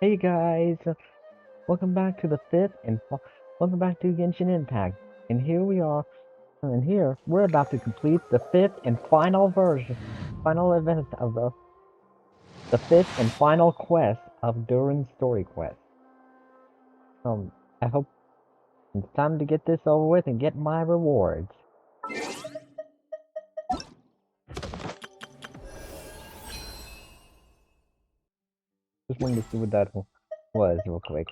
Hey guys, welcome back to the welcome back to Genshin Impact. And here we are, and here we're about to complete the fifth and final event of the fifth and final quest of Durin's story quest. I hope it's time to get this over with and get my rewards. Just wanted to see what that was real quick.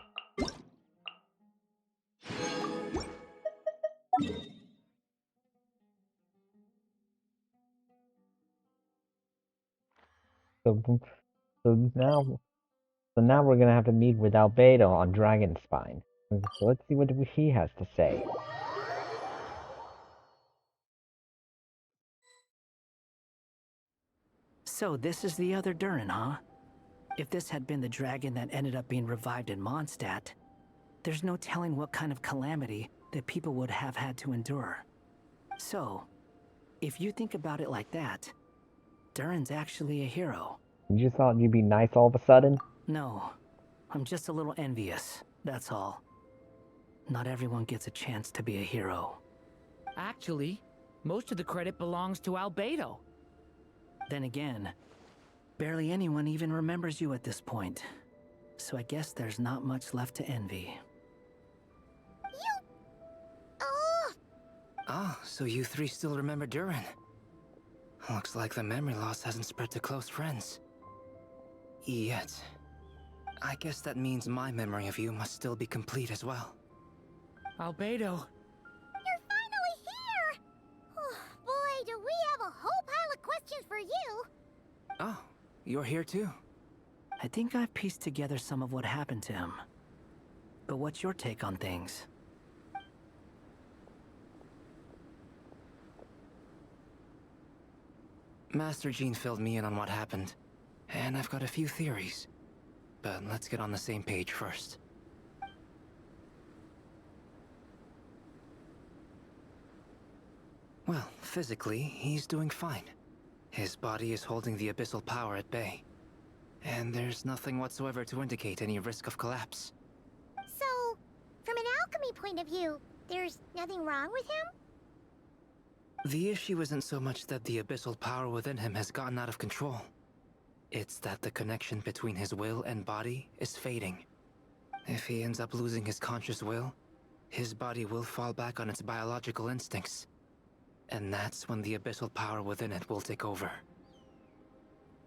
So, so now, so now we're gonna have to meet with Albedo on Dragonspine. So let's see what he has to say. So this is the other Durin, huh? If this had been the dragon that ended up being revived in Mondstadt, there's no telling what kind of calamity that people would have had to endure. So, if you think about it like that, Durin's actually a hero. You just thought you'd be nice all of a sudden? No, I'm just a little envious, that's all. Not everyone gets a chance to be a hero. Actually, most of the credit belongs to Albedo. Then again, barely anyone even remembers you at this point. So I guess there's not much left to envy. Oh, Ah, so you three still remember Durin. Looks like the memory loss hasn't spread to close friends. Yet. I guess that means my memory of you must still be complete as well. Albedo, you're finally here! Oh, boy, do we have a whole pile of questions for you! Oh, you're here too? I think I've pieced together some of what happened to him. But what's your take on things? Master Jean filled me in on what happened, and I've got a few theories. But let's get on the same page first. Well, physically, he's doing fine. His body is holding the abyssal power at bay. And there's nothing whatsoever to indicate any risk of collapse. So, from an alchemy point of view, there's nothing wrong with him? The issue isn't so much that the abyssal power within him has gotten out of control. It's that the connection between his will and body is fading. If he ends up losing his conscious will, his body will fall back on its biological instincts. And that's when the abyssal power within it will take over.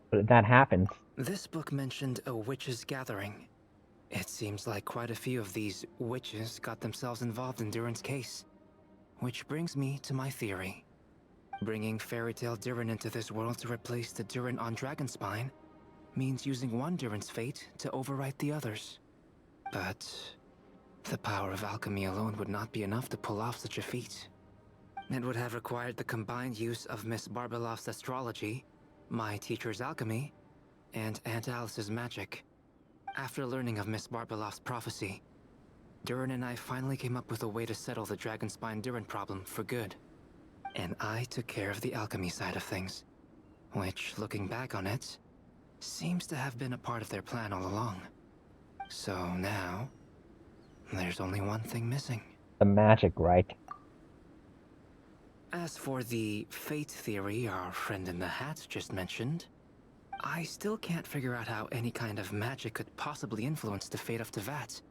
But if that happens, This book mentioned a witches' gathering. It seems like quite a few of these witches got themselves involved in Durin's case. Which brings me to my theory. Bringing Fairy Tale Durin into this world to replace the Durin on Dragonspine means using one Durin's fate to overwrite the others. But the power of alchemy alone would not be enough to pull off such a feat. It would have required the combined use of Miss Barbeloff's astrology, my teacher's alchemy, and Aunt Alice's magic. After learning of Miss Barbeloff's prophecy, Durin and I finally came up with a way to settle the Dragonspine Durin problem for good. And I took care of the alchemy side of things, which, looking back on it, seems to have been a part of their plan all along. So now, there's only one thing missing. the magic, right? As for the fate theory our friend in the hat just mentioned, I still can't figure out how any kind of magic could possibly influence the fate of Tevat.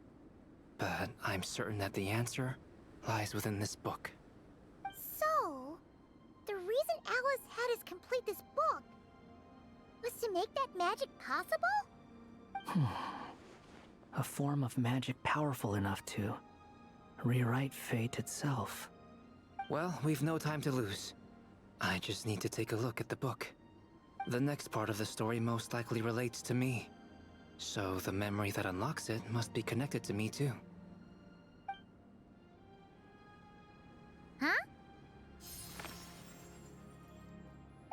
But I'm certain that the answer lies within this book. So, the reason Alice had us complete this book was to make that magic possible? A form of magic powerful enough to rewrite fate itself. Well, we've no time to lose. I just need to take a look at the book. The next part of the story most likely relates to me. So the memory that unlocks it must be connected to me too. Huh?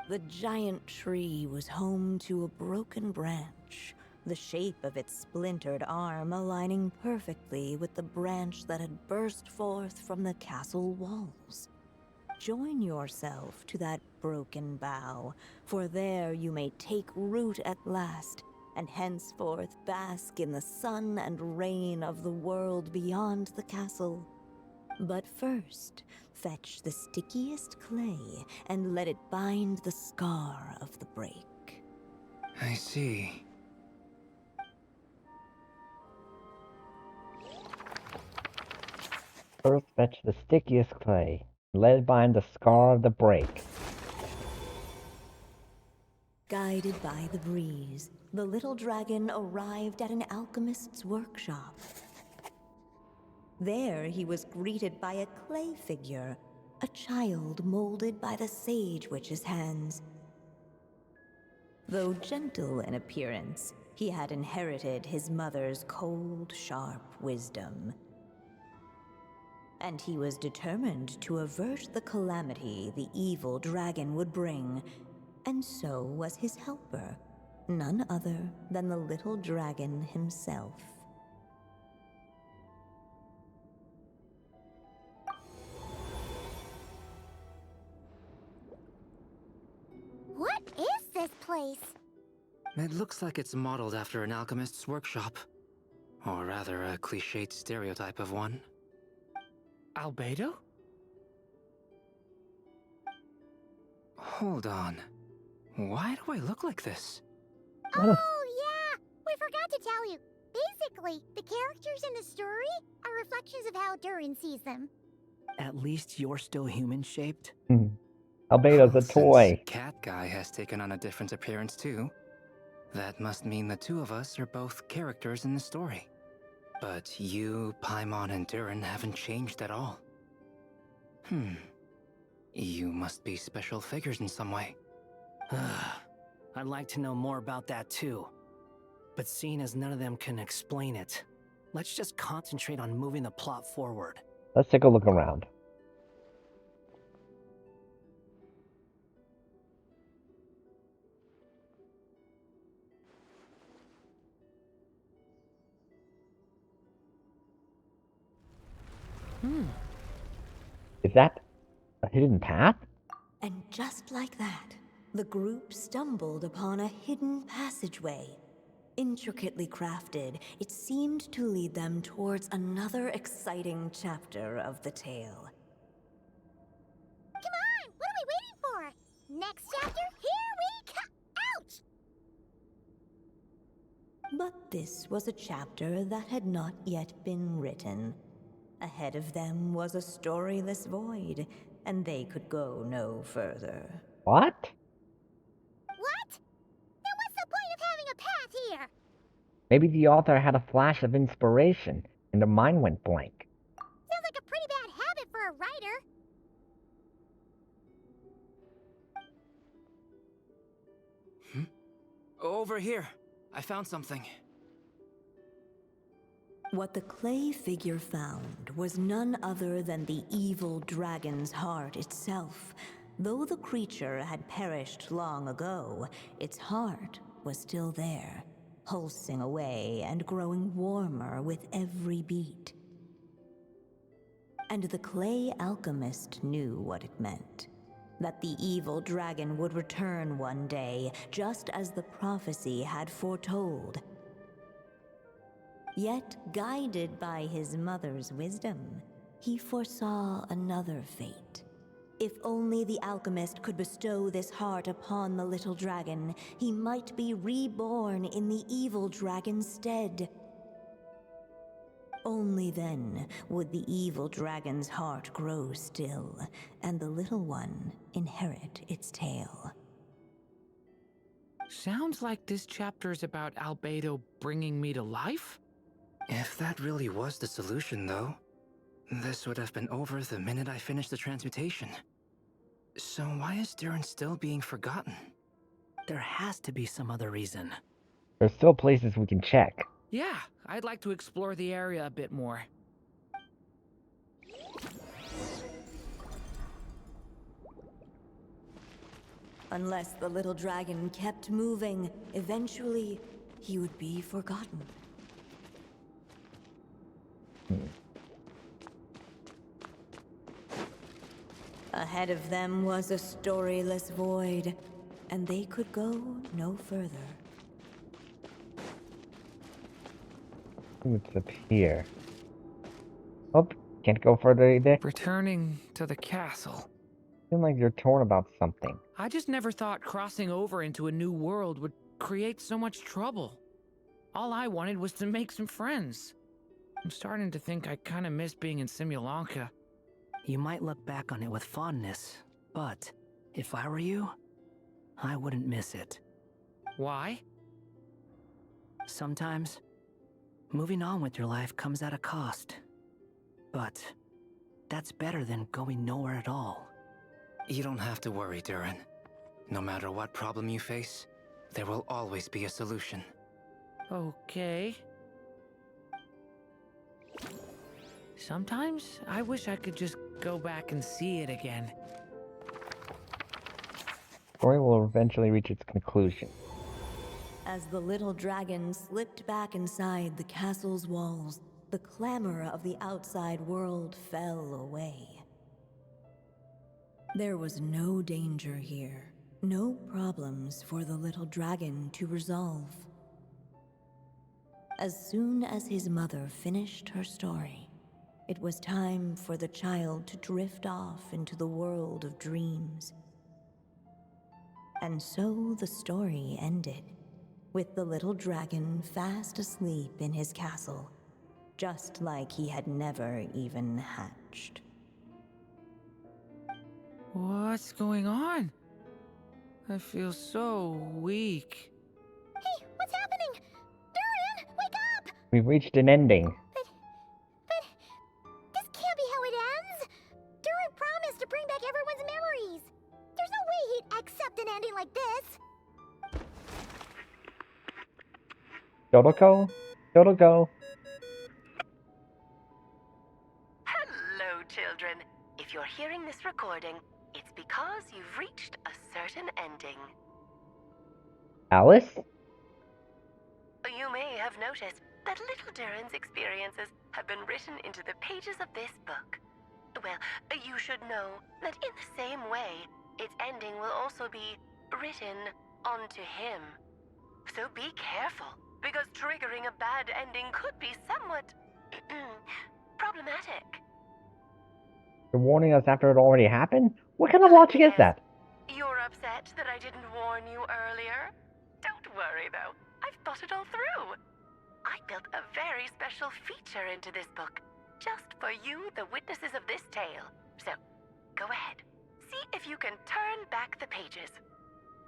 The giant tree was home to a broken branch, the shape of its splintered arm aligning perfectly with the branch that had burst forth from the castle walls. Join yourself to that broken bough, for there you may take root at last and henceforth bask in the sun and rain of the world beyond the castle. But first, fetch the stickiest clay and let it bind the scar of the break. I see. First, fetch the stickiest clay. Let it bind the scar of the break. Guided by the breeze, the little dragon arrived at an alchemist's workshop. There he was greeted by a clay figure, a child molded by the sage witch's hands. Though gentle in appearance, he had inherited his mother's cold, sharp wisdom. And he was determined to avert the calamity the evil dragon would bring, and so was his helper, none other than the little dragon himself. What is this place? It looks like it's modeled after an alchemist's workshop. Or rather, a cliched stereotype of one. Albedo? Hold on. Why do I look like this? What a- Oh, yeah! We forgot to tell you. Basically, the characters in the story are reflections of how Durin sees them. At least you're still human-shaped. Albedo's a Since toy. Cat Guy has taken on a different appearance too, that must mean the two of us are both characters in the story. But you, Paimon, and Durin haven't changed at all. You must be special figures in some way. I'd like to know more about that too. But seeing as none of them can explain it, let's just concentrate on moving the plot forward. Let's take a look around. Is that a hidden path? And just like that, the group stumbled upon a hidden passageway. Intricately crafted, it seemed to lead them towards another exciting chapter of the tale. Come on! What are we waiting for? Next chapter, here we come! Ouch! But this was a chapter that had not yet been written. Ahead of them was a storyless void, and they could go no further. What? What? Then what's the point of having a path here? Maybe the author had a flash of inspiration and their mind went blank. Sounds like a pretty bad habit for a writer. Over here. I found something. What the clay figure found was none other than the evil dragon's heart itself. Though the creature had perished long ago, its heart was still there, pulsing away and growing warmer with every beat. And the clay alchemist knew what it meant. That the evil dragon would return one day, just as the prophecy had foretold. Yet, guided by his mother's wisdom, he foresaw another fate. If only the alchemist could bestow this heart upon the little dragon, he might be reborn in the evil dragon's stead. Only then would the evil dragon's heart grow still, and the little one inherit its tale. Sounds like this chapter's about Albedo bringing me to life? If that really was the solution, though, this would have been over the minute I finished the transmutation. So why is Durin still being forgotten? There has to be some other reason. There's still places we can check. Yeah, I'd like to explore the area a bit more. Unless the little dragon kept moving, eventually he would be forgotten. Ahead of them was a storyless void, and they could go no further. It's up here. Oh, can't go further either. Returning to the castle. Seem like you're torn about something. I just never thought crossing over into a new world would create so much trouble. All I wanted was to make some friends. I'm starting to think I kind of miss being in Simulanka. You might look back on it with fondness, but if I were you, I wouldn't miss it. Why? Sometimes, moving on with your life comes at a cost. But that's better than going nowhere at all. You don't have to worry, Durin. No matter what problem you face, there will always be a solution. Okay. Sometimes I wish I could just go back and see it again. Story will eventually reach its conclusion. As the little dragon slipped back inside the castle's walls, the clamor of the outside world fell away. There was no danger here, no problems for the little dragon to resolve. As soon as his mother finished her story, it was time for the child to drift off into the world of dreams. And so the story ended, with the little dragon fast asleep in his castle, just like he had never even hatched. What's going on? I feel so weak. Hey, what's happening? Durin, wake up! We've reached an ending. But this can't be how it ends. Durin promised to bring back everyone's memories. There's no way he'd accept an ending like this. Dodoko? Dodoko? Hello, children. If you're hearing this recording, it's because you've reached a certain ending. Alice? You may have noticed that little Durin's experiences have been written into the pages of this book. Well, you should know that in the same way, its ending will also be written onto him. So be careful, because triggering a bad ending could be somewhat problematic. You're warning us after it already happened? What kind of logic is that? You're upset that I didn't warn you earlier? Don't worry, though. I've thought it all through. I built a very special feature into this book, just for you, the witnesses of this tale. So, go ahead. See if you can turn back the pages.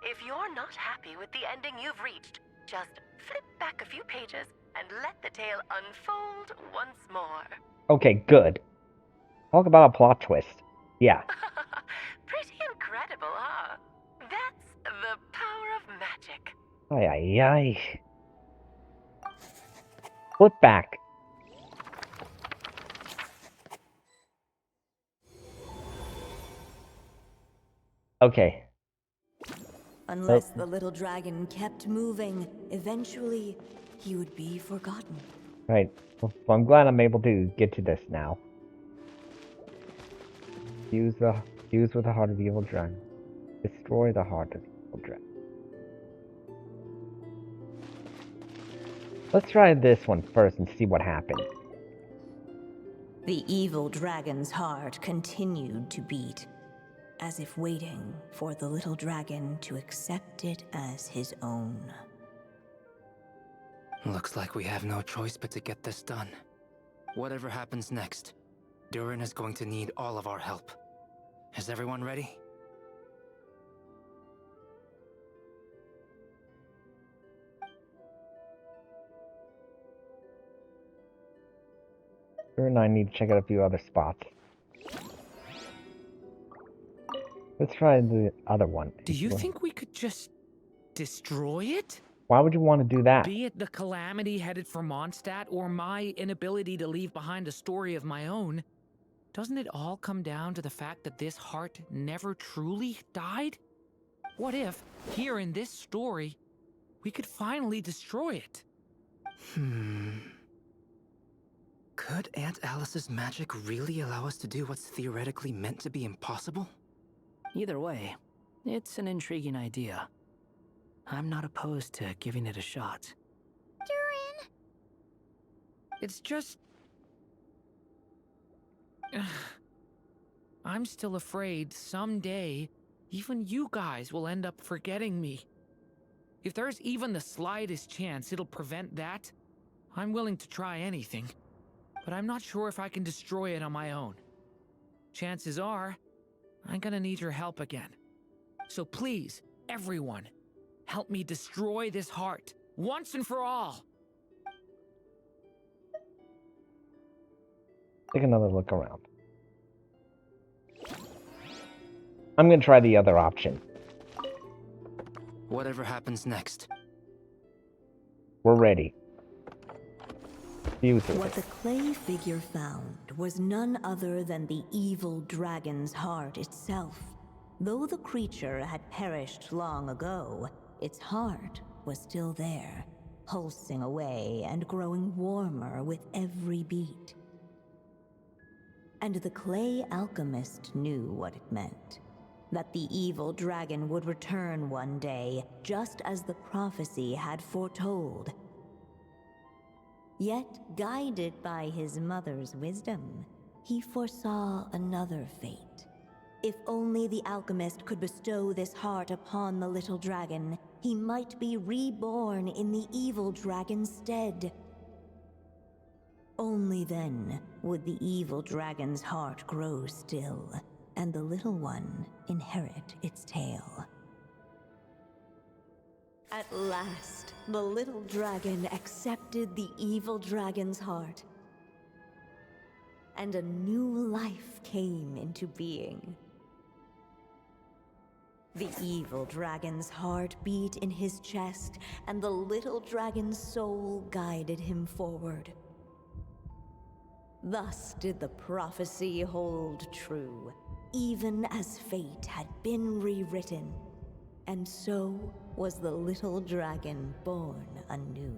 If you're not happy with the ending you've reached, just flip back a few pages and let the tale unfold once more. Okay, good. Talk about a plot twist. Yeah. Pretty incredible, huh? That's the power of magic. Ay, ay, ay. Flip back. Okay. Unless the little dragon kept moving, eventually he would be forgotten. Right. Well, I'm glad I'm able to get to this now. Fuse with the heart of the evil dragon. Destroy the heart of the evil dragon. Let's try this one first and see what happens. The evil dragon's heart continued to beat, as if waiting for the little dragon to accept it as his own. Looks like we have no choice but to get this done. Whatever happens next, Durin is going to need all of our help. Is everyone ready? Her and I need to check out a few other spots. Let's try the other one. Do you think we could just destroy it? Why would you want to do that? Be it the calamity headed for Mondstadt or my inability to leave behind a story of my own, doesn't it all come down to the fact that this heart never truly died? What if, here in this story, we could finally destroy it? Could Aunt Alice's magic really allow us to do what's theoretically meant to be impossible? Either way, it's an intriguing idea. I'm not opposed to giving it a shot. Durin? It's just... I'm still afraid someday, even you guys will end up forgetting me. If there's even the slightest chance it'll prevent that, I'm willing to try anything. But I'm not sure if I can destroy it on my own. Chances are, I'm gonna need your help again. So please, everyone, help me destroy this heart, once and for all! Take another look around. I'm gonna try the other option. Whatever happens next. We're ready. You through What it. the clay figure found was none other than the evil dragon's heart itself. Though the creature had perished long ago, its heart was still there, pulsing away and growing warmer with every beat. And the clay alchemist knew what it meant. That the evil dragon would return one day, just as the prophecy had foretold. Yet, guided by his mother's wisdom, he foresaw another fate. If only the alchemist could bestow this heart upon the little dragon, he might be reborn in the evil dragon's stead. Only then would the evil dragon's heart grow still, and the little one inherit its tale. At last, the little dragon accepted the evil dragon's heart, and a new life came into being. The evil dragon's heart beat in his chest, and the little dragon's soul guided him forward. Thus did the prophecy hold true, even as fate had been rewritten, and so was the little dragon born anew.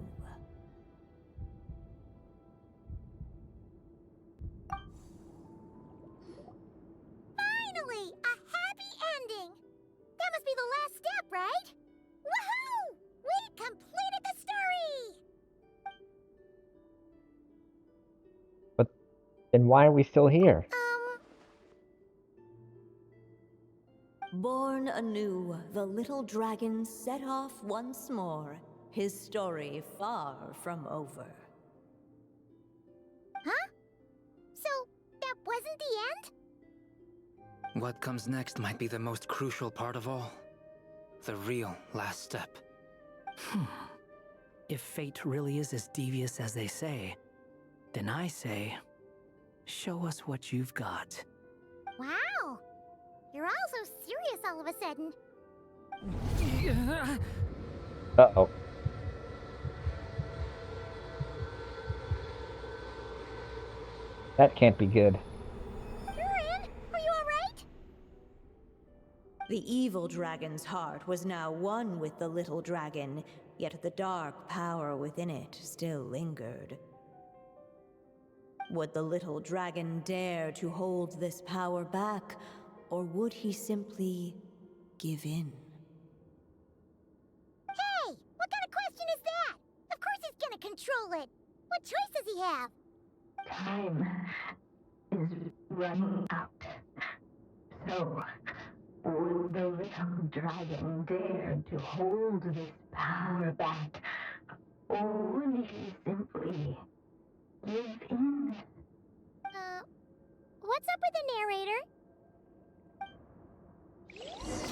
Finally! A happy ending! That must be the last step, right? Woohoo! We completed the story! But then why are we still here? Born anew, the little dragon set off once more, his story far from over. Huh? So, that wasn't the end? What comes next might be the most crucial part of all. The real last step. If fate really is as devious as they say, then I say, show us what you've got. Wow! You're all so serious all of a sudden. Uh-oh. That can't be good. Durin, are you alright? The evil dragon's heart was now one with the little dragon, yet the dark power within it still lingered. Would the little dragon dare to hold this power back, or would he simply give in? Hey! What kind of question is that? Of course he's gonna control it! What choice does he have? Time is running out. So, would the little dragon dare to hold this power back? Or would he simply give in? What's up with the narrator?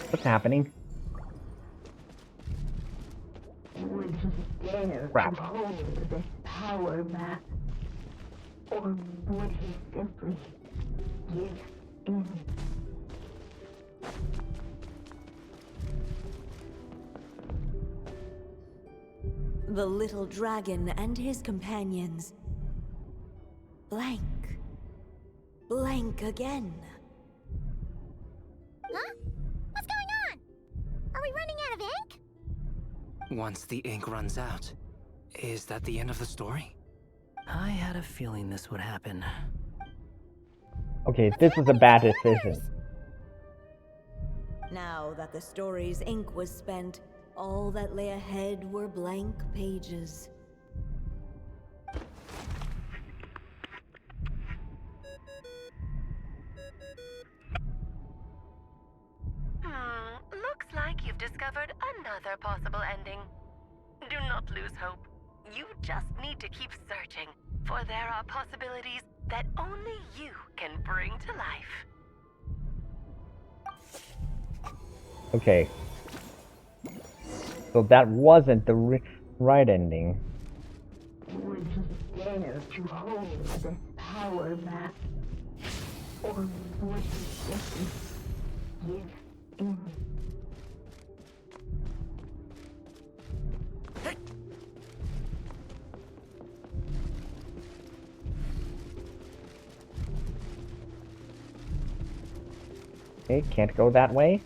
What's happening? Would he dare Crap. to hold this power back? Or would he simply give in? The little dragon and his companions blank. Blank again. Huh? What's going on? Are we running out of ink? Once the ink runs out, is that the end of the story? I had a feeling this would happen. Okay, this was a bad decision. Now that the story's ink was spent, all that lay ahead were blank pages. you've discovered another possible ending. Do not lose hope. You just need to keep searching, for there are possibilities that only you can bring to life. Okay. So that wasn't the right ending. Would he dare to hold this power map? Or would he simply give in? Okay, can't go that way.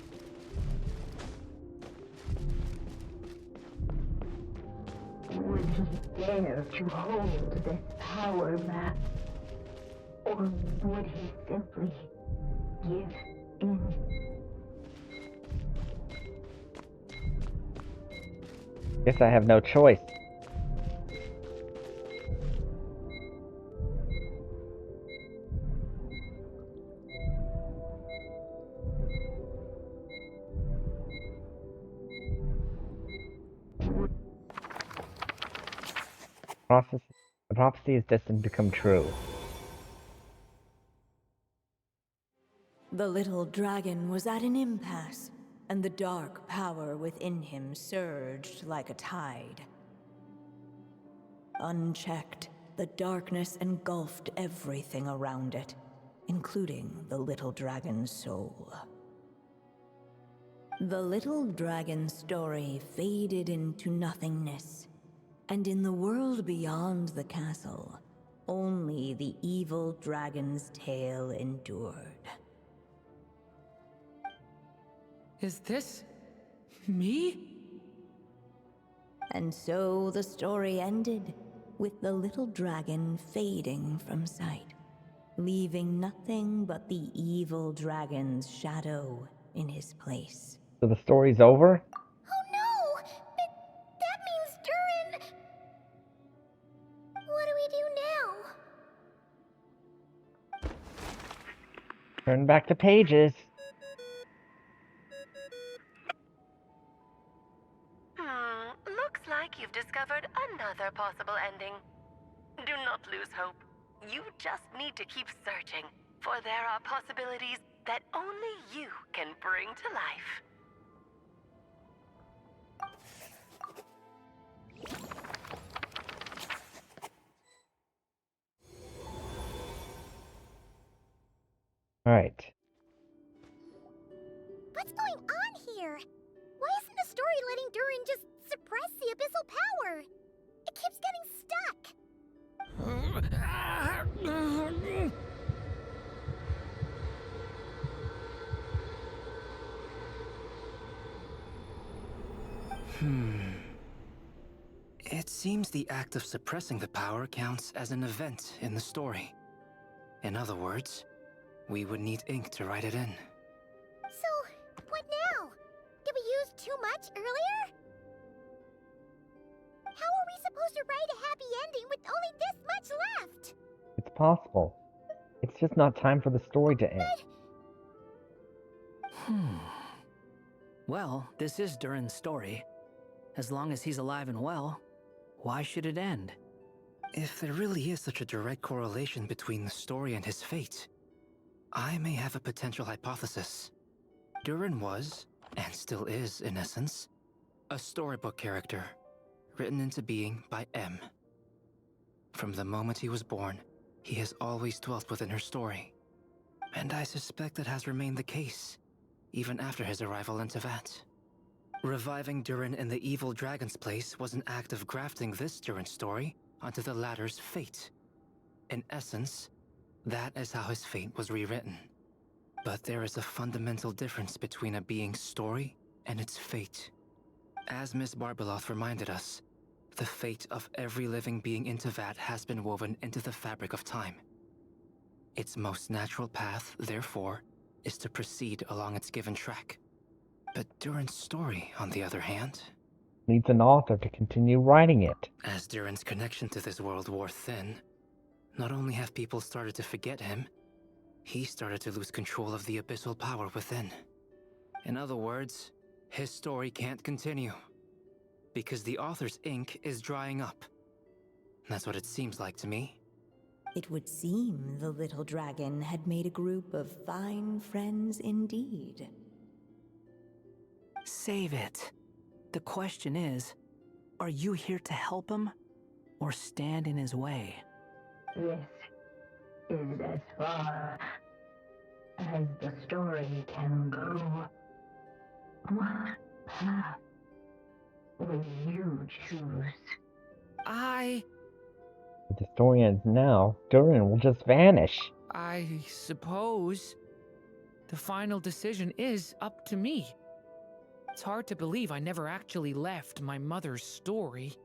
Would he dare to hold this power map? Or would he simply give in? Guess I have no choice. The prophecy is destined to come true. The little dragon was at an impasse, and the dark power within him surged like a tide. Unchecked, the darkness engulfed everything around it, including the little dragon's soul. The little dragon's story faded into nothingness, and in the world beyond the castle, only the evil dragon's tale endured. Is this me? And so the story ended, with the little dragon fading from sight, leaving nothing but the evil dragon's shadow in his place. So the story's over? Oh no! That means Durin... What do we do now? Turn back to pages. Looks like you've discovered another possible ending. Do not lose hope. You just need to keep searching, for there are possibilities that only you can bring to life. Alright. What's going on here? Why isn't the story letting Durin just suppress the abyssal power? It keeps getting stuck. It seems the act of suppressing the power counts as an event in the story. In other words, we would need ink to write it in. So, what now? Did we use too much earlier? How are we supposed to write a happy ending with only this much left? It's possible. It's just not time for the story to end. Well, this is Durin's story. As long as he's alive and well, why should it end? If there really is such a direct correlation between the story and his fate, I may have a potential hypothesis. Durin was, and still is in essence, a storybook character, written into being by M. From the moment he was born, he has always dwelt within her story. And I suspect it has remained the case, even after his arrival in Tevat. Reviving Durin in the evil dragon's place was an act of grafting this Durin story onto the latter's fate. In essence, that is how his fate was rewritten. But there is a fundamental difference between a being's story and its fate. As Miss Barbeloth reminded us, the fate of every living being in Tevat has been woven into the fabric of time. Its most natural path, therefore, is to proceed along its given track. But Durin's story, on the other hand, Needs an author to continue writing it. as Durin's connection to this world wore thin, not only have people started to forget him, he started to lose control of the abyssal power within. In other words, His story can't continue. Because the author's ink is drying up. That's what it seems like to me. It would seem the little dragon had made a group of fine friends indeed. Save it. The question is, are you here to help him or stand in his way? This is as far as the story can go. What path will you choose? If the story ends now, Durin will just vanish. I suppose the final decision is up to me. It's hard to believe I never actually left my mother's story.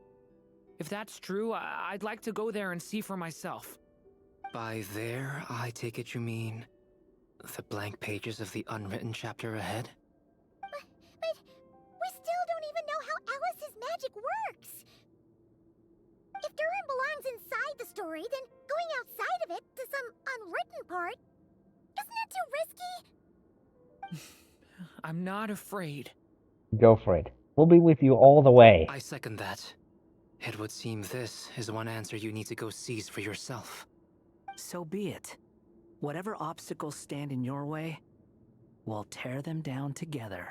If that's true, I'd like to go there and see for myself. By there, I take it you mean the blank pages of the unwritten chapter ahead? But we still don't even know how Alice's magic works. If Durin belongs inside the story, then going outside of it to some unwritten part, isn't that too risky? I'm not afraid. Go for it. We'll be with you all the way. I second that. It would seem this is one answer you need to go seize for yourself. So be it. Whatever obstacles stand in your way, we'll tear them down together.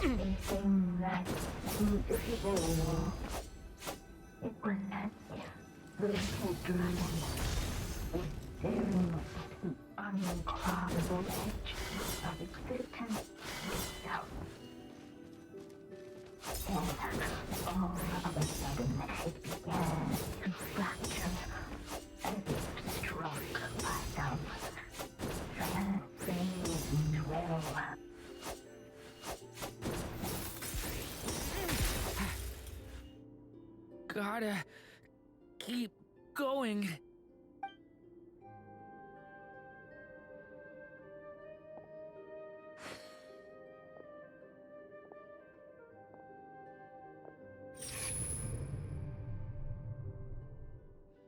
Anything that seemed evil. It was as if the little dragon was staring at the uncrossable edge of existence itself. And all of a sudden it began to fracture as if struck by some transcendent will. Gotta keep going.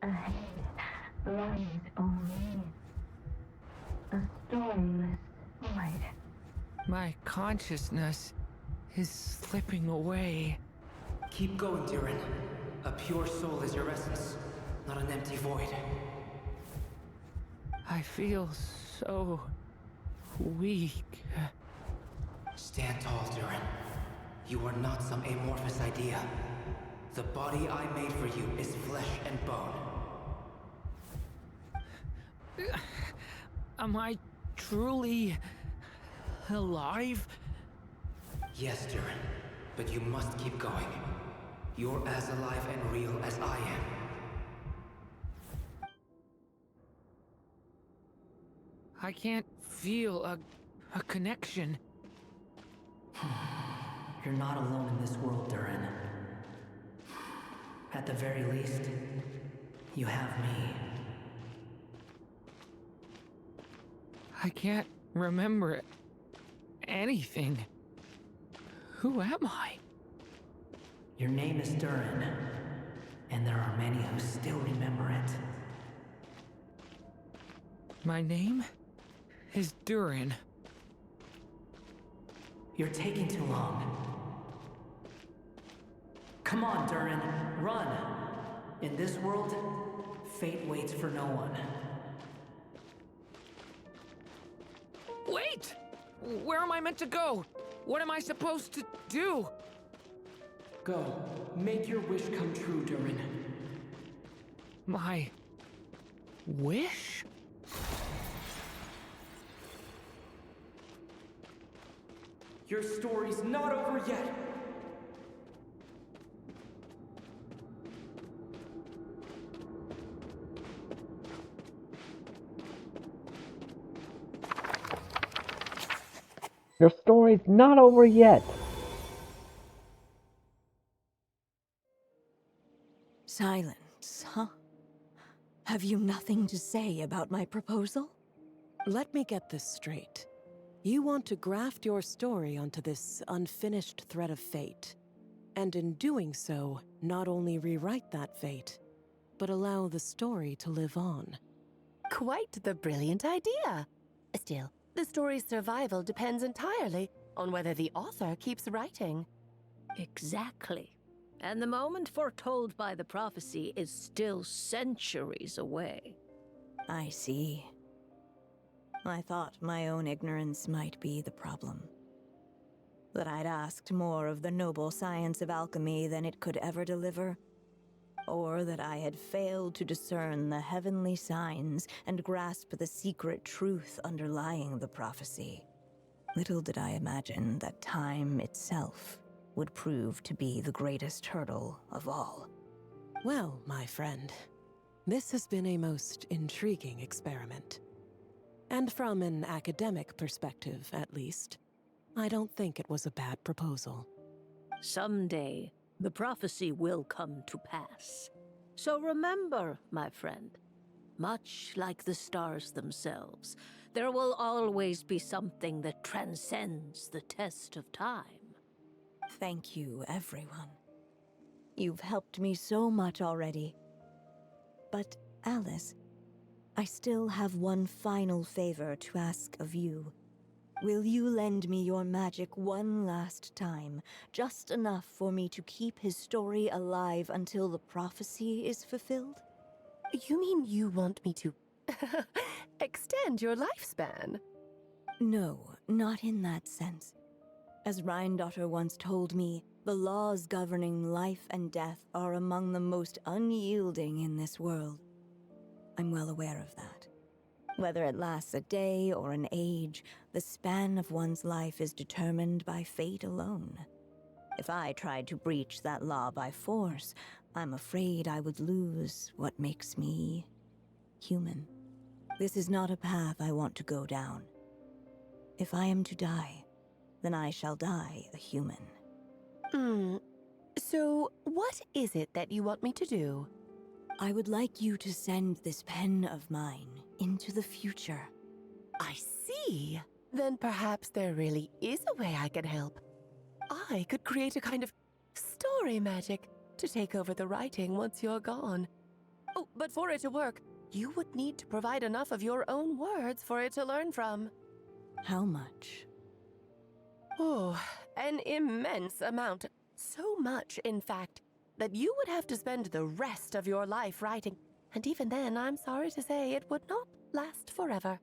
Ahead lies only a stormless void. My consciousness is slipping away. Keep going, Durin. A pure soul is your essence, not an empty void. I feel so weak. Stand tall, Durin. You are not some amorphous idea. The body I made for you is flesh and bone. Am I truly alive? Yes, Durin, but you must keep going. You're as alive and real as I am. I can't feel a connection. You're not alone in this world, Durin. At the very least, you have me. I can't remember anything. Who am I? Your name is Durin, and there are many who still remember it. My name is Durin. You're taking too long. Come on, Durin, run! In this world, fate waits for no one. Wait! Where am I meant to go? What am I supposed to do? Go. Make your wish come true, Durin. My wish? Your story's not over yet. Your story's not over yet. Silence, huh? Have you nothing to say about my proposal? Let me get this straight. You want to graft your story onto this unfinished thread of fate. And in doing so, not only rewrite that fate, but allow the story to live on. Quite the brilliant idea. Still, the story's survival depends entirely on whether the author keeps writing. Exactly. And the moment foretold by the prophecy is still centuries away. I see. I thought my own ignorance might be the problem. That I'd asked more of the noble science of alchemy than it could ever deliver. Or that I had failed to discern the heavenly signs and grasp the secret truth underlying the prophecy. Little did I imagine that time itself would prove to be the greatest hurdle of all. Well, my friend, this has been a most intriguing experiment. And from an academic perspective, at least, I don't think it was a bad proposal. Someday, the prophecy will come to pass. So remember, my friend, much like the stars themselves, there will always be something that transcends the test of time. Thank you, everyone. You've helped me so much already. But, Alice, I still have one final favor to ask of you. Will you lend me your magic one last time, just enough for me to keep his story alive until the prophecy is fulfilled? You mean you want me to extend your lifespan? No, not in that sense. As Rheindotter once told me, the laws governing life and death are among the most unyielding in this world. I'm well aware of that. Whether it lasts a day or an age, the span of one's life is determined by fate alone. If I tried to breach that law by force, I'm afraid I would lose what makes me human. This is not a path I want to go down. If I am to die, then I shall die a human. So what is it that you want me to do? I would like you to send this pen of mine into the future. I see. Then perhaps there really is a way I can help. I could create a kind of story magic to take over the writing once you're gone. Oh, but for it to work, you would need to provide enough of your own words for it to learn from. How much? Oh, an immense amount. So much, in fact, that you would have to spend the rest of your life writing. And even then, I'm sorry to say, it would not last forever.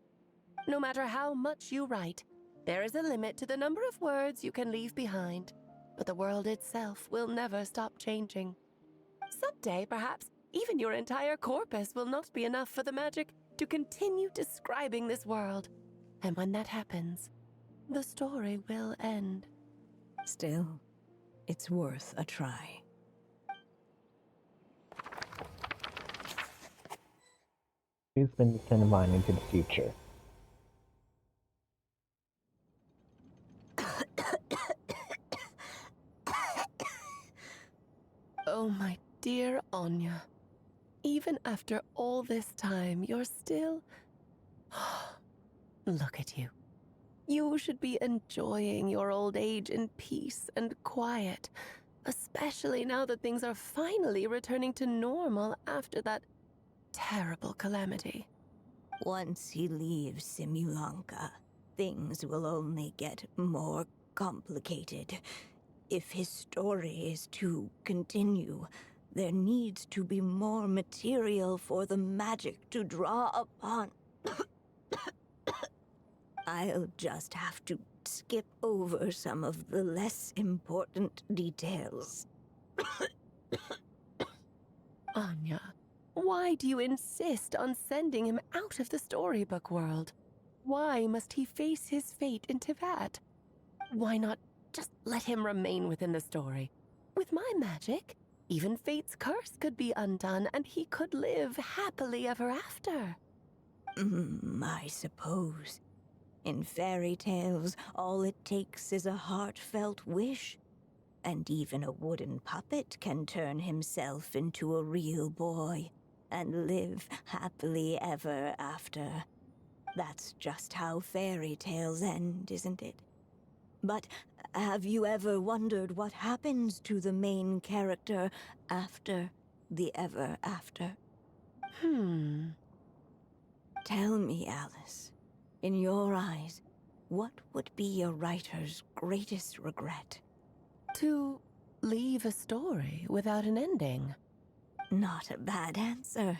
No matter how much you write, there is a limit to the number of words you can leave behind. But the world itself will never stop changing. Someday, perhaps, even your entire corpus will not be enough for the magic to continue describing this world. And when that happens, the story will end. Still, it's worth a try. He's been sent mine into the future. Oh, my dear Anya. Even after all this time, you're still... Look at you. You should be enjoying your old age in peace and quiet, especially now that things are finally returning to normal after that terrible calamity. Once he leaves Simulanka, things will only get more complicated. If his story is to continue, there needs to be more material for the magic to draw upon. I'll just have to skip over some of the less important details. Anya, why do you insist on sending him out of the storybook world? Why must he face his fate in Tivat? Why not just let him remain within the story? With my magic, even fate's curse could be undone and he could live happily ever after. I suppose. In fairy tales, all it takes is a heartfelt wish. And even a wooden puppet can turn himself into a real boy and live happily ever after. That's just how fairy tales end, isn't it? But have you ever wondered what happens to the main character after the ever after? Tell me, Alice, in your eyes, what would be a writer's greatest regret? To leave a story without an ending. Not a bad answer.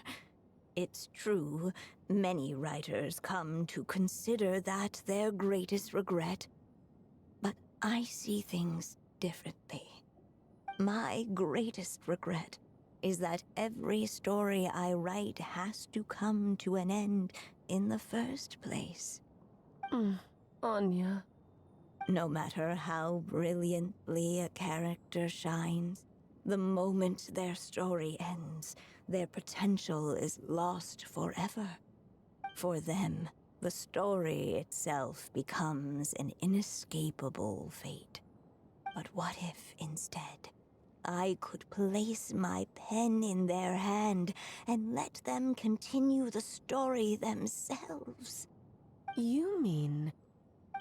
It's true, many writers come to consider that their greatest regret. But I see things differently. My greatest regret is that every story I write has to come to an end in the first place. Anya. No matter how brilliantly a character shines, the moment their story ends, their potential is lost forever. For them, the story itself becomes an inescapable fate. But what if, instead, I could place my pen in their hand and let them continue the story themselves? You mean...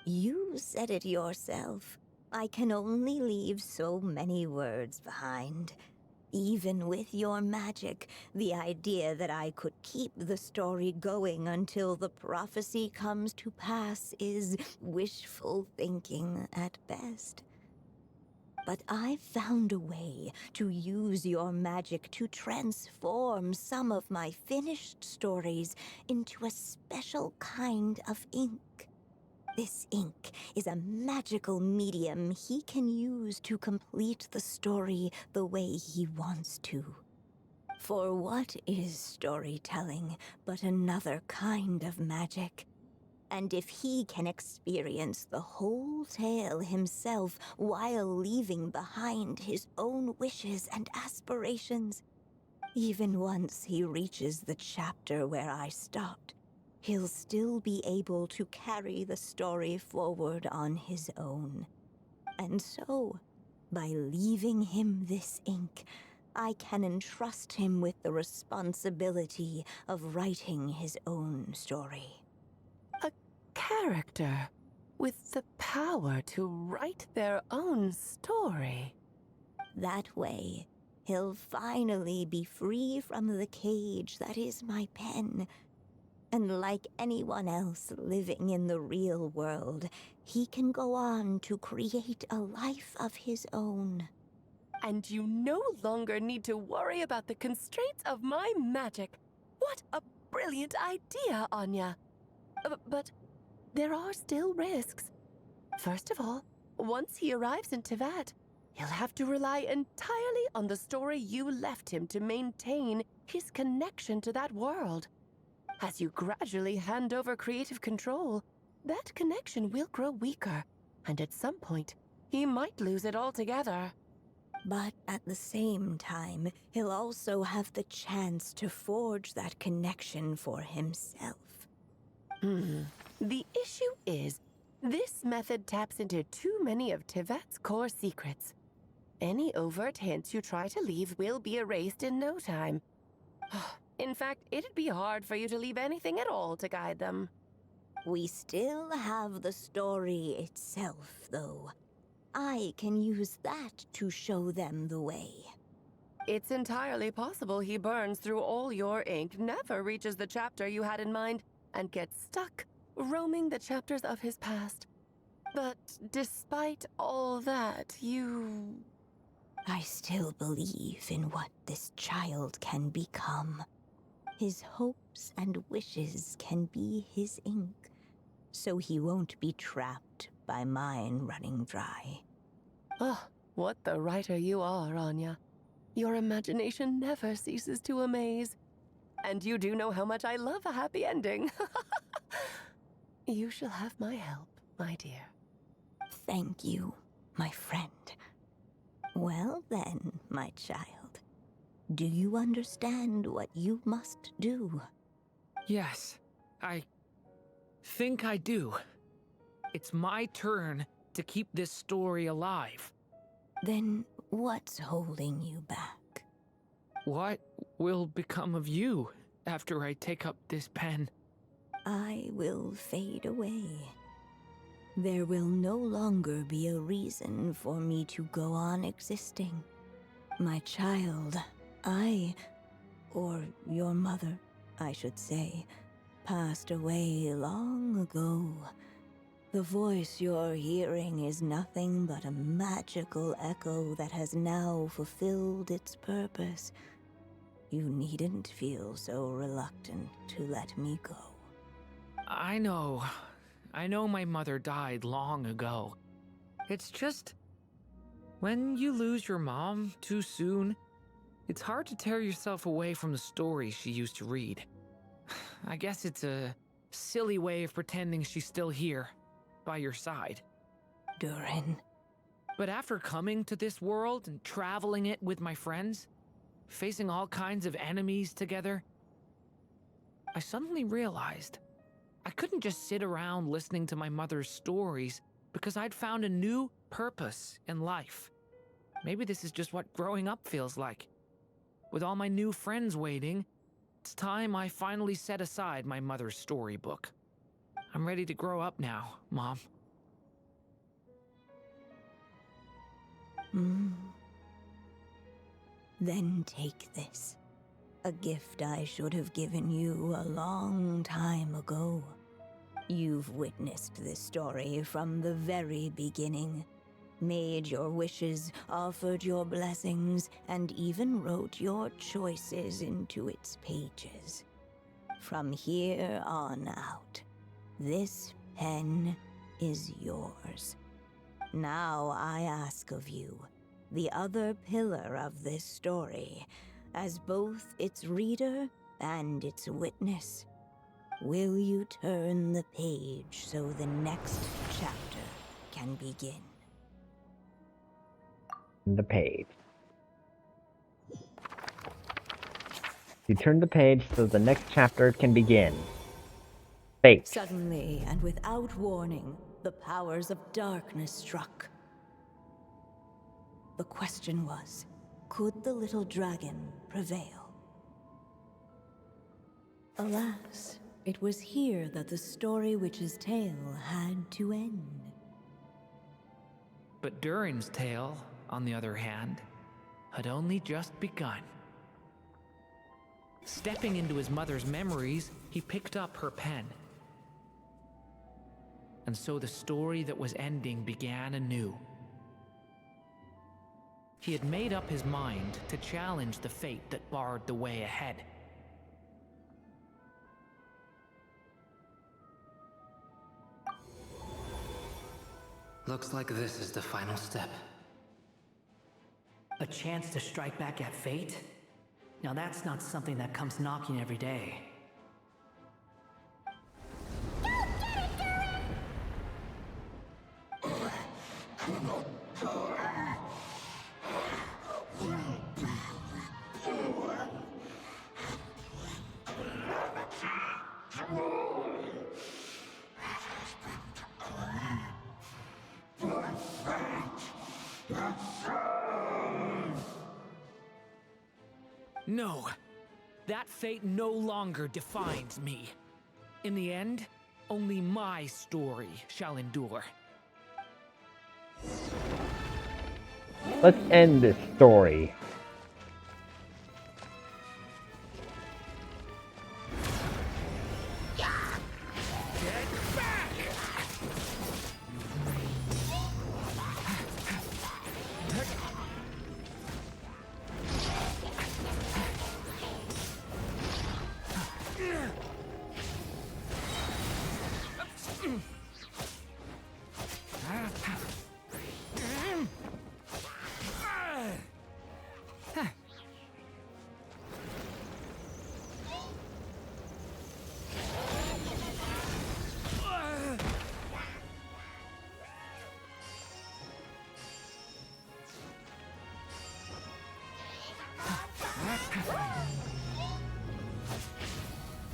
You said it yourself. I can only leave so many words behind. Even with your magic, the idea that I could keep the story going until the prophecy comes to pass is wishful thinking at best. But I've found a way to use your magic to transform some of my finished stories into a special kind of ink. This ink is a magical medium he can use to complete the story the way he wants to. For what is storytelling but another kind of magic? And if he can experience the whole tale himself while leaving behind his own wishes and aspirations, even once he reaches the chapter where I stopped, he'll still be able to carry the story forward on his own. And so, by leaving him this ink, I can entrust him with the responsibility of writing his own story. A character with the power to write their own story. That way, he'll finally be free from the cage that is my pen. And like anyone else living in the real world, he can go on to create a life of his own. And you no longer need to worry about the constraints of my magic. What a brilliant idea, Anya. But there are still risks. First of all, once he arrives in Tevat, he'll have to rely entirely on the story you left him to maintain his connection to that world. As you gradually hand over creative control, that connection will grow weaker, and at some point, he might lose it altogether. But at the same time, he'll also have the chance to forge that connection for himself. The issue is, this method taps into too many of Tevat's core secrets. Any overt hints you try to leave will be erased in no time. In fact, it'd be hard for you to leave anything at all to guide them. We still have the story itself, though. I can use that to show them the way. It's entirely possible he burns through all your ink, never reaches the chapter you had in mind, and gets stuck, roaming the chapters of his past. But despite all that, I still believe in what this child can become. His hopes and wishes can be his ink, so he won't be trapped by mine running dry. Oh, what the writer you are, Anya. Your imagination never ceases to amaze. And you do know how much I love a happy ending. You shall have my help, my dear. Thank you, my friend. Well then, my child, do you understand what you must do? Yes, I think I do. It's my turn to keep this story alive. Then what's holding you back? What will become of you after I take up this pen? I will fade away. there will no longer be a reason for me to go on existing. My child, or your mother, I should say, passed away long ago. The voice you're hearing is nothing but a magical echo that has now fulfilled its purpose. You needn't feel so reluctant to let me go. I know my mother died long ago. It's just, when you lose your mom too soon, it's hard to tear yourself away from the stories she used to read. I guess it's a silly way of pretending she's still here, by your side. Durin. But after coming to this world and traveling it with my friends, facing all kinds of enemies together, I suddenly realized I couldn't just sit around listening to my mother's stories because I'd found a new purpose in life. Maybe this is just what growing up feels like. With all my new friends waiting, it's time I finally set aside my mother's storybook. I'm ready to grow up now, Mom. Then take this. A gift I should have given you a long time ago. You've witnessed this story from the very beginning. Made your wishes, offered your blessings, and even wrote your choices into its pages. From here on out, this pen is yours. Now I ask of you, the other pillar of this story, as both its reader and its witness, will you turn the page so the next chapter can begin? The page. You turn the page so the next chapter can begin. Fate. Suddenly, and without warning, the powers of darkness struck. The question was, could the little dragon prevail? Alas, it was here that the story witch's tale had to end. But Durin's tale, on the other hand, had only just begun. Stepping into his mother's memories, he picked up her pen. And so the story that was ending began anew. He had made up his mind to challenge the fate that barred the way ahead. Looks like this is the final step. A chance to strike back at fate? Now that's not something that comes knocking every day. No, that fate no longer defines me. In the end, only my story shall endure. Let's end this story.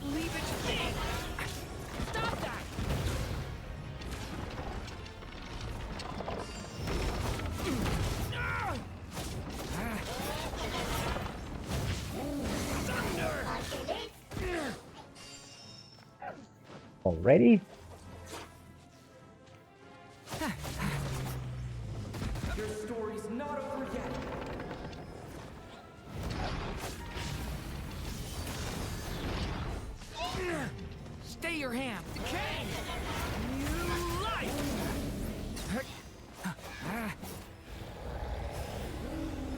Leave it to me! Stop that! Already? Stay your hand. Okay. New life.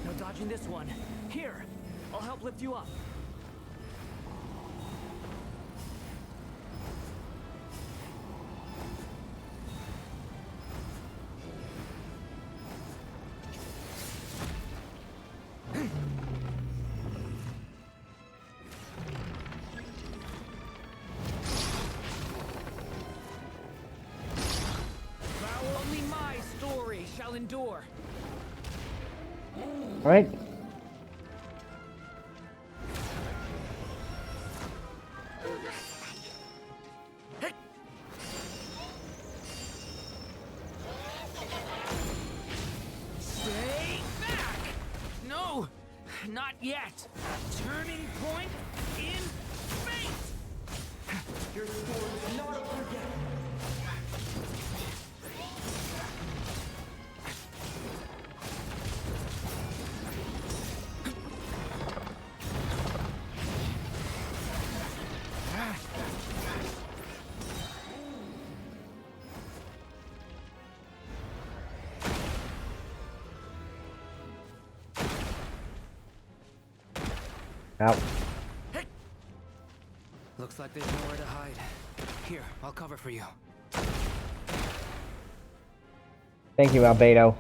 No dodging this one. Here, I'll help lift you up. Only my story shall endure. All right. Stay back! No, not yet. Turning point in fate! Your story is not over yet. Out. Looks like there's nowhere to hide. Here, I'll cover for you. Thank you, Albedo.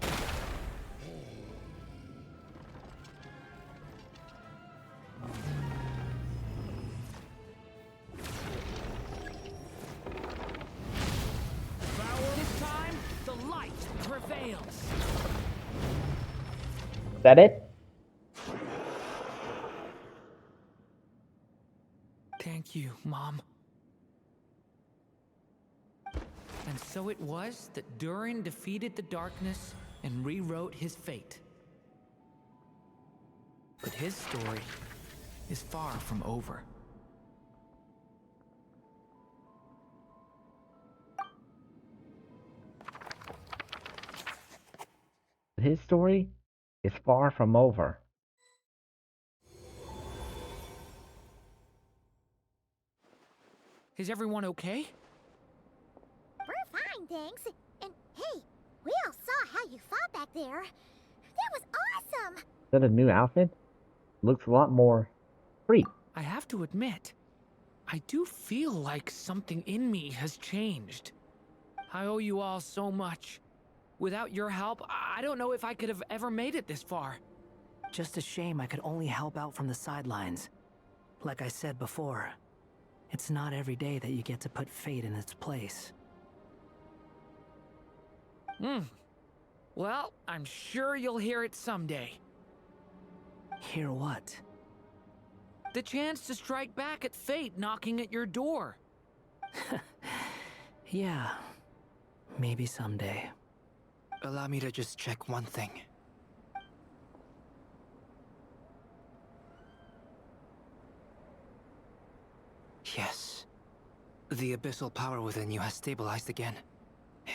This time, the light prevails. Is that it? Thank you, Mom. And so it was that Durin defeated the darkness and rewrote his fate. But his story is far from over. His story is far from over. Is everyone okay? We're fine, thanks. And hey, we all saw how you fought back there. That was awesome! Is that a new outfit? Looks a lot more free. I have to admit, I do feel like something in me has changed. I owe you all so much. Without your help, I don't know if I could have ever made it this far. Just a shame I could only help out from the sidelines. Like I said before, it's not every day that you get to put fate in its place. Well, I'm sure you'll hear it someday. Hear what? The chance to strike back at fate knocking at your door. Yeah, maybe someday. Allow me to just check one thing. Yes. The abyssal power within you has stabilized again.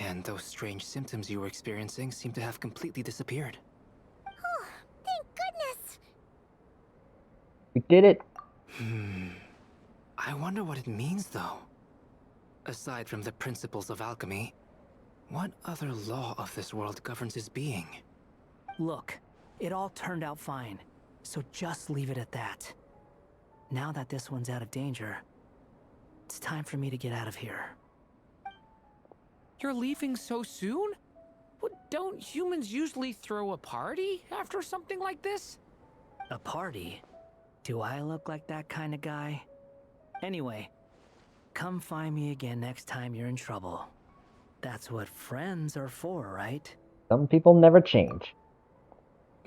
And those strange symptoms you were experiencing seem to have completely disappeared. Oh, thank goodness! We did it. I wonder what it means, though. Aside from the principles of alchemy, what other law of this world governs his being? Look, it all turned out fine, so just leave it at that. Now that this one's out of danger, it's time for me to get out of here. You're leaving so soon? Don't humans usually throw a party after something like this? A party? Do I look like that kind of guy? Anyway, come find me again next time you're in trouble. That's what friends are for, right? Some people never change.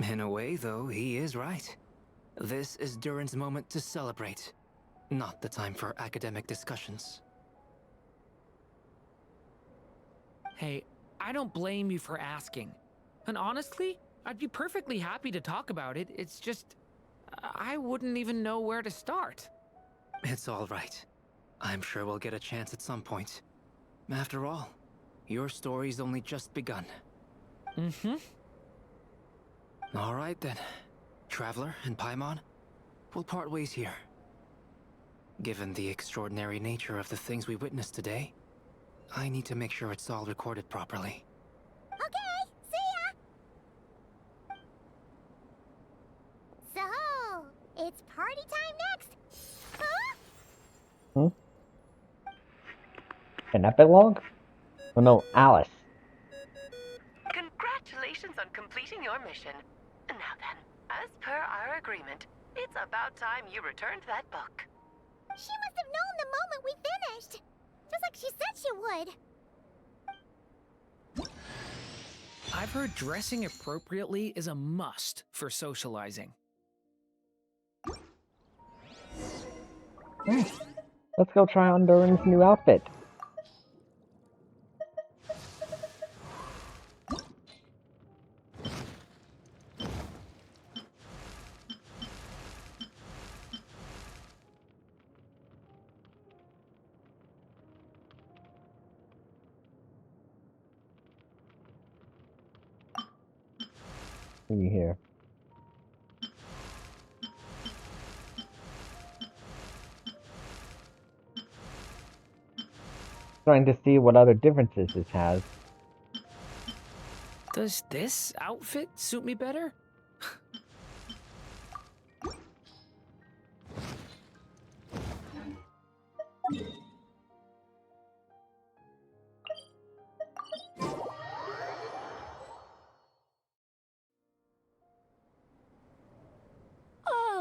In a way, though, he is right. This is Durin's moment to celebrate, not the time for academic discussions. Hey, I don't blame you for asking. And honestly, I'd be perfectly happy to talk about it. It's just, I wouldn't even know where to start. It's all right. I'm sure we'll get a chance at some point. After all, your story's only just begun. All right then. Traveler and Paimon, we'll part ways here. Given the extraordinary nature of the things we witnessed today, I need to make sure it's all recorded properly. Okay, see ya! So, it's party time next? Huh? An epilogue? Oh no, Alice. Congratulations on completing your mission. Now then, as per our agreement, it's about time you returned that book. She must have known the moment we finished. Just like she said she would. I've heard dressing appropriately is a must for socializing. Let's go try on Durin's new outfit. See here. Trying to see what other differences this has. Does this outfit suit me better?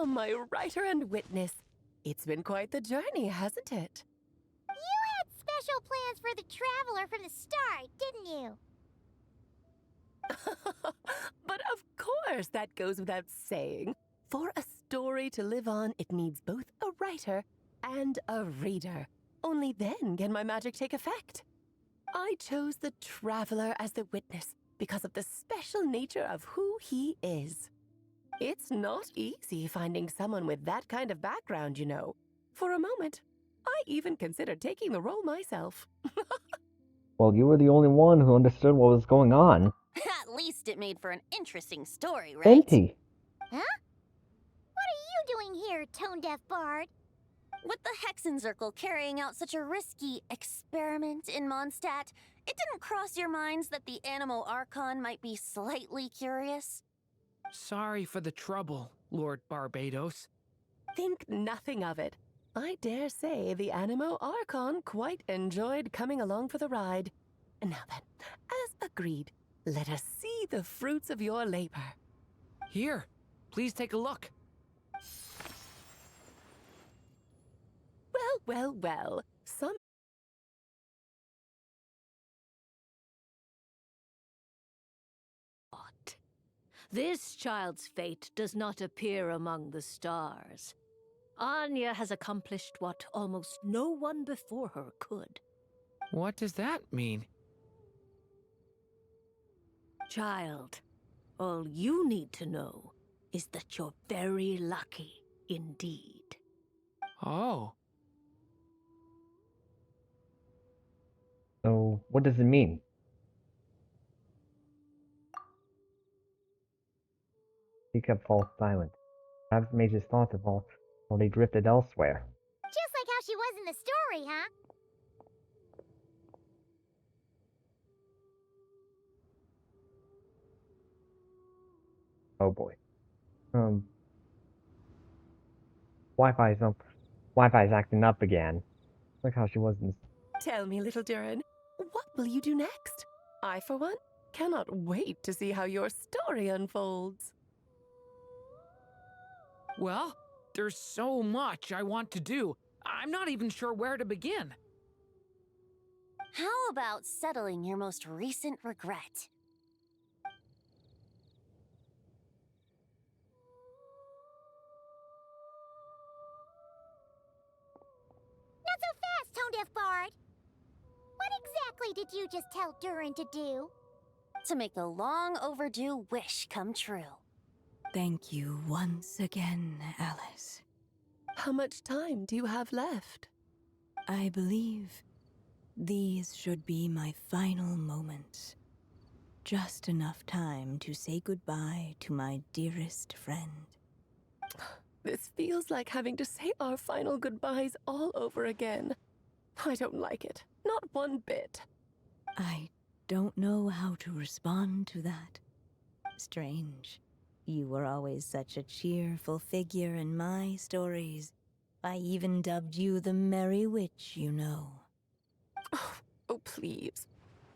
Oh, my writer and witness. It's been quite the journey, hasn't it? You had special plans for the Traveler from the start, didn't you? But of course, that goes without saying. For a story to live on, it needs both a writer and a reader. Only then can my magic take effect. I chose the Traveler as the witness because of the special nature of who he is. It's not easy finding someone with that kind of background, you know. For a moment, I even considered taking the role myself. Well, you were the only one who understood what was going on. At least it made for an interesting story, right? Empty. Huh? What are you doing here, tone-deaf bard? With the Hexenzirkel carrying out such a risky experiment in Mondstadt, it didn't cross your minds that the Animo Archon might be slightly curious? Sorry for the trouble, Lord Barbados. Think nothing of it. I dare say the Animo Archon quite enjoyed coming along for the ride. Now then, as agreed, let us see the fruits of your labor. Here, please take a look. Well. Some This child's fate does not appear among the stars. Anya has accomplished what almost no one before her could. What does that mean? Child, all you need to know is that you're very lucky indeed. Oh, So, what does it mean? He kept false silent. Perhaps Mage's thoughts of all while they drifted elsewhere. Just like how she was in the story, huh? Oh boy. Wi-Fi's up. Wi-Fi's acting up again. Look how she was in. Tell me, little Durin, what will you do next? I, for one, cannot wait to see how your story unfolds. well, there's so much I want to do. I'm not even sure where to begin. How about settling your most recent regret? Not so fast, tone-deaf bard. What exactly did you just tell Durin to do? To make the long overdue wish come true. Thank you once again, Alice. How much time do you have left? I believe these should be my final moments. Just enough time to say goodbye to my dearest friend. This feels like having to say our final goodbyes all over again. I don't like it. Not one bit. I don't know how to respond to that. Strange. You were always such a cheerful figure in my stories. I even dubbed you the Merry Witch, you know. Oh, please.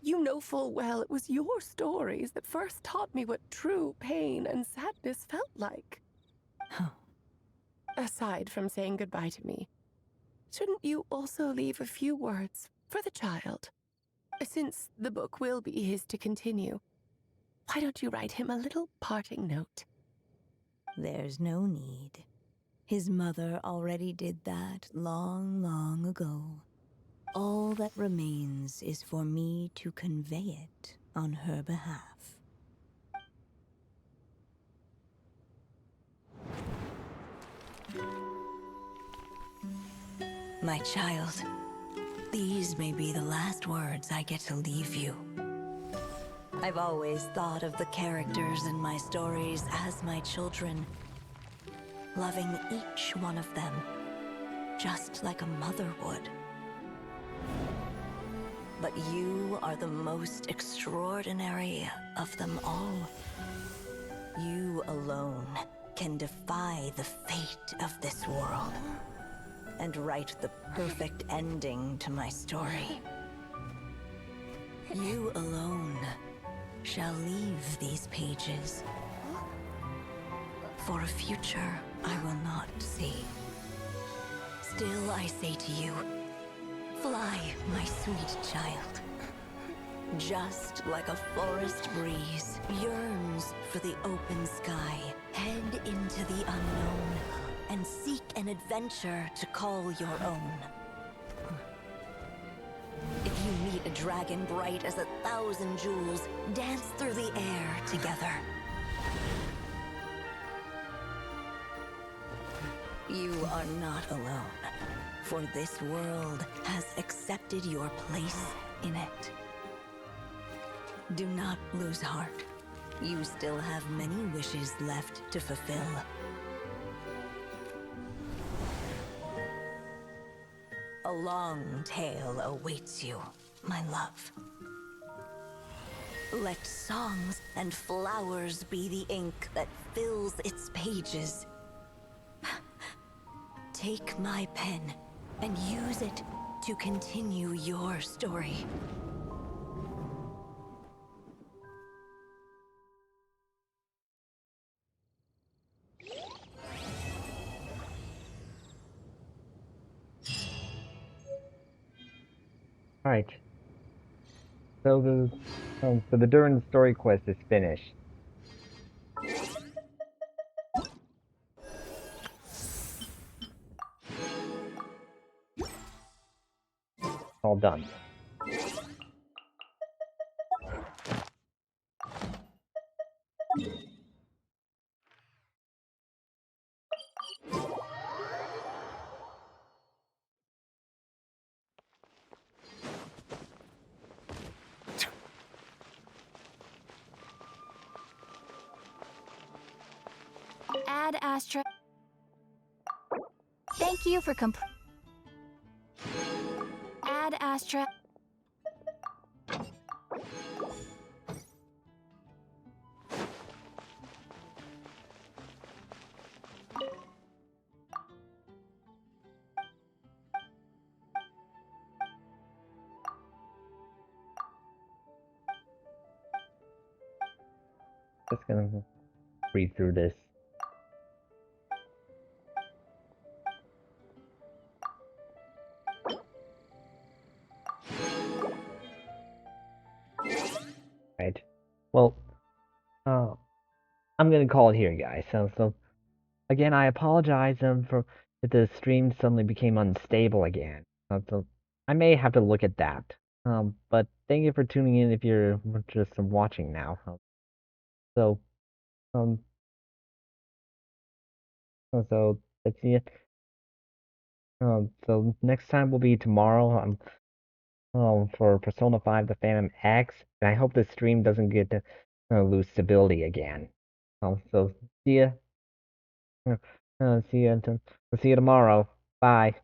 You know full well it was your stories that first taught me what true pain and sadness felt like. Aside from saying goodbye to me, shouldn't you also leave a few words for the child? Since the book will be his to continue, why don't you write him a little parting note? There's no need. His mother already did that long, long ago. All that remains is for me to convey it on her behalf. My child, these may be the last words I get to leave you. I've always thought of the characters in my stories as my children, loving each one of them, just like a mother would. But you are the most extraordinary of them all. You alone can defy the fate of this world and write the perfect ending to my story. You alone shall leave these pages for a future I will not see. Still, I say to you, fly, my sweet child. Just like a forest breeze yearns for the open sky, head into the unknown and seek an adventure to call your own. If you meet a dragon bright as 1,000 jewels, dance through the air together. You are not alone, for this world has accepted your place in it. Do not lose heart. You still have many wishes left to fulfill. A long tale awaits you, my love. Let songs and flowers be the ink that fills its pages. Take my pen and use it to continue your story. Alright. So the Durin story quest is finished. All done. Add Astra. Thank you for Add Astra. Just gonna read through this. Right. Well, I'm gonna call it here, guys. So again, I apologize for if the stream suddenly became unstable again. So I may have to look at that. But thank you for tuning in if you're just watching now. So, um, so let's see it. So next time will be tomorrow. For Persona 5: The Phantom X, and I hope the stream doesn't get to lose stability again. So see ya. See you tomorrow. Bye.